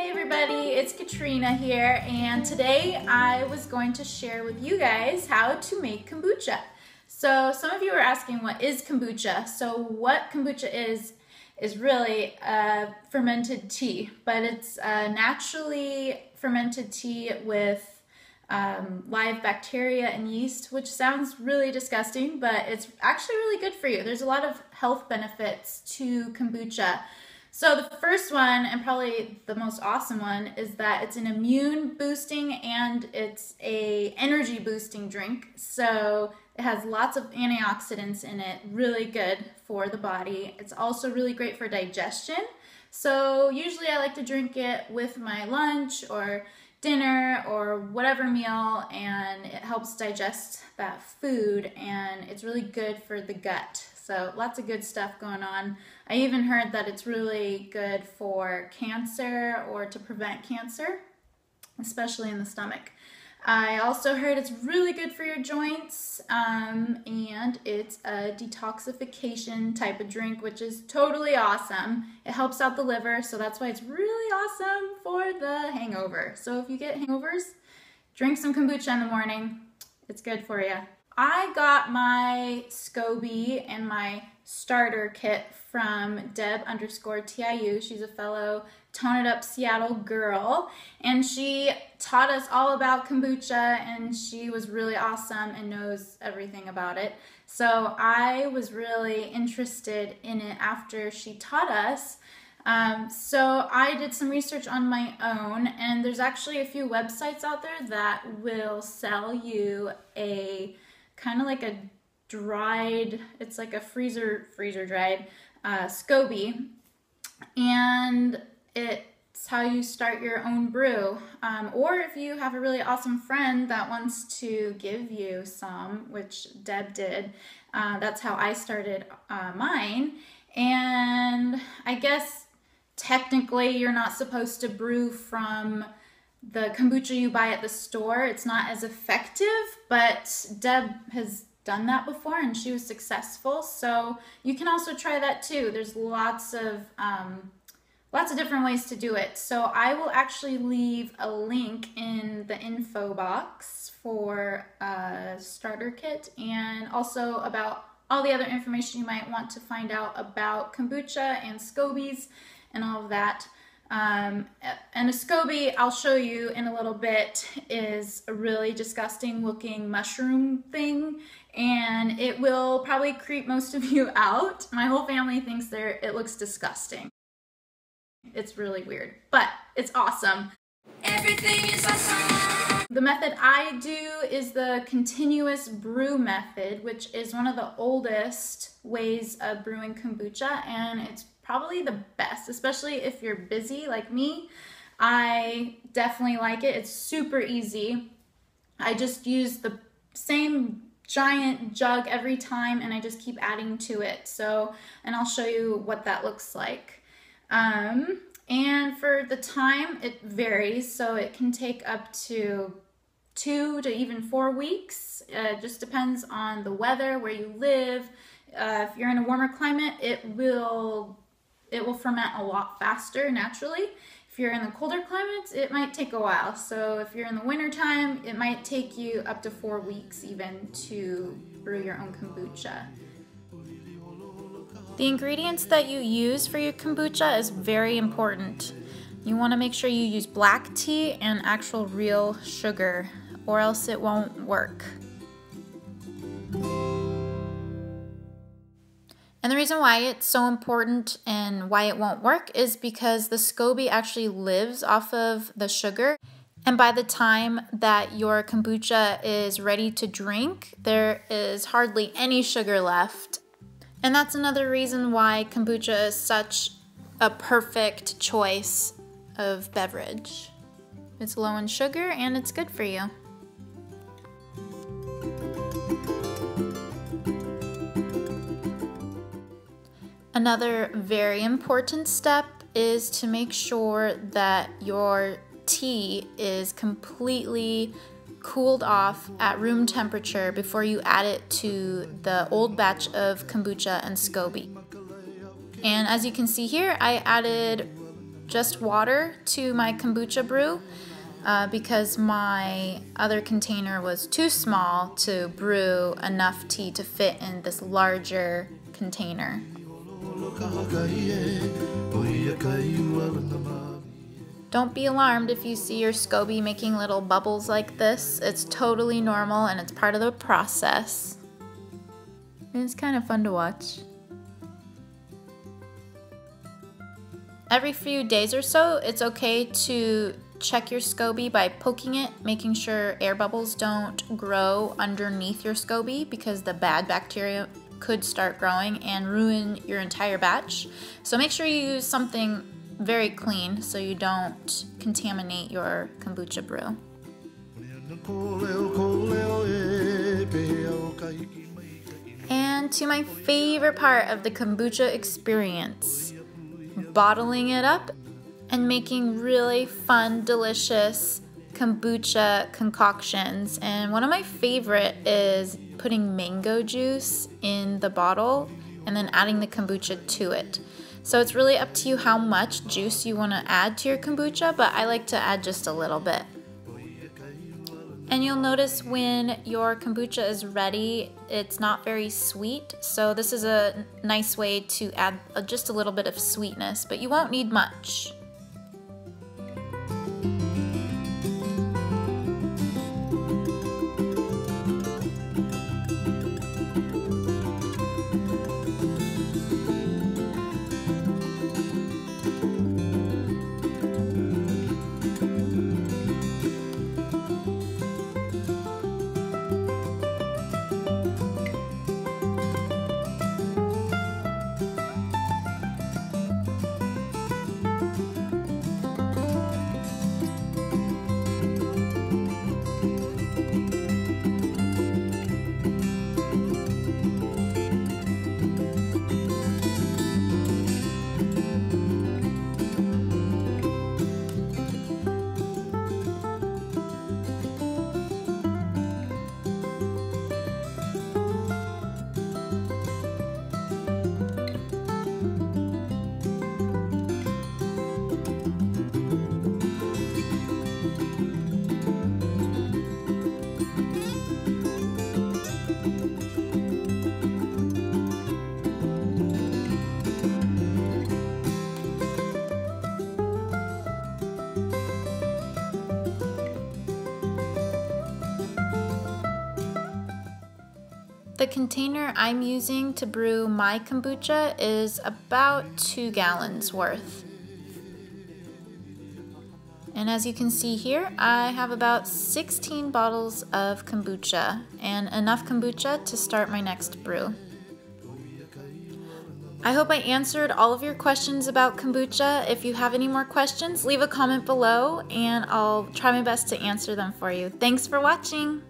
Hey everybody, it's Katrina here, and today I was going to share with you guys how to make kombucha. So some of you are asking, what is kombucha? So what kombucha is really a fermented tea, but it's a naturally fermented tea with live bacteria and yeast, which sounds really disgusting, but it's actually really good for you. There's a lot of health benefits to kombucha. So the first one, and probably the most awesome one, is that it's an immune boosting and it's a energy boosting drink. So it has lots of antioxidants in it, really good for the body. It's also really great for digestion. So usually I like to drink it with my lunch or dinner or whatever meal, and it helps digest that food, and it's really good for the gut. So lots of good stuff going on. I even heard that it's really good for cancer or to prevent cancer, especially in the stomach. I also heard it's really good for your joints, and it's a detoxification type of drink, which is totally awesome. It helps out the liver, so that's why it's really awesome for the hangover. So if you get hangovers, drink some kombucha in the morning. It's good for you. I got my SCOBY and my starter kit from Deb_TIU. She's a fellow Tone It Up Seattle girl, and she taught us all about kombucha, and she was really awesome and knows everything about it. So I was really interested in it after she taught us. So I did some research on my own, and there's actually a few websites out there that will sell you a kind of like a dried, it's like a freezer dried SCOBY, and it's how you start your own brew. Or if you have a really awesome friend that wants to give you some, which Deb did, that's how I started mine. And I guess technically you're not supposed to brew from the kombucha you buy at the store. It's not as effective, but Deb has done that before and she was successful. So you can also try that too. There's lots of different ways to do it. So I will actually leave a link in the info box for a starter kit, and also about all the other information you might want to find out about kombucha and SCOBYs and all of that. And a SCOBY, I'll show you in a little bit, is a really disgusting looking mushroom thing, and it will probably creep most of you out. My whole family thinks it looks disgusting. It's really weird, but it's awesome. Everything is awesome. The method I do is the continuous brew method, which is one of the oldest ways of brewing kombucha, and it's probably the best, especially if you're busy like me. I definitely like it. It's super easy. I just use the same giant jug every time, and I just keep adding to it. So, and I'll show you what that looks like. And for the time, it varies, so it can take up to 2 to even 4 weeks. It just depends on the weather, where you live. If you're in a warmer climate, it will ferment a lot faster naturally. If you're in the colder climates, it might take a while. So if you're in the winter time, it might take you up to 4 weeks even to brew your own kombucha. The ingredients that you use for your kombucha is very important. You want to make sure you use black tea and actual real sugar, or else it won't work. And the reason why it's so important and why it won't work is because the SCOBY actually lives off of the sugar. And by the time that your kombucha is ready to drink, there is hardly any sugar left. And that's another reason why kombucha is such a perfect choice of beverage. It's low in sugar and it's good for you. Another very important step is to make sure that your tea is completely cooled off at room temperature before you add it to the old batch of kombucha and SCOBY. And as you can see here, I added just water to my kombucha brew because my other container was too small to brew enough tea to fit in this larger container. Don't be alarmed if you see your SCOBY making little bubbles like this. It's totally normal and it's part of the process. And it's kind of fun to watch. Every few days or so, it's okay to check your SCOBY by poking it, making sure air bubbles don't grow underneath your SCOBY because the bad bacteria could start growing and ruin your entire batch. So make sure you use something very clean so you don't contaminate your kombucha brew. And to my favorite part of the kombucha experience, bottling it up and making really fun, delicious kombucha concoctions. And one of my favorite is putting mango juice in the bottle and then adding the kombucha to it. So it's really up to you how much juice you want to add to your kombucha, but I like to add just a little bit. And you'll notice when your kombucha is ready, it's not very sweet. So this is a nice way to add just a little bit of sweetness, but you won't need much. The container I'm using to brew my kombucha is about 2 gallons worth. And as you can see here, I have about 16 bottles of kombucha and enough kombucha to start my next brew. I hope I answered all of your questions about kombucha. If you have any more questions, leave a comment below and I'll try my best to answer them for you. Thanks for watching!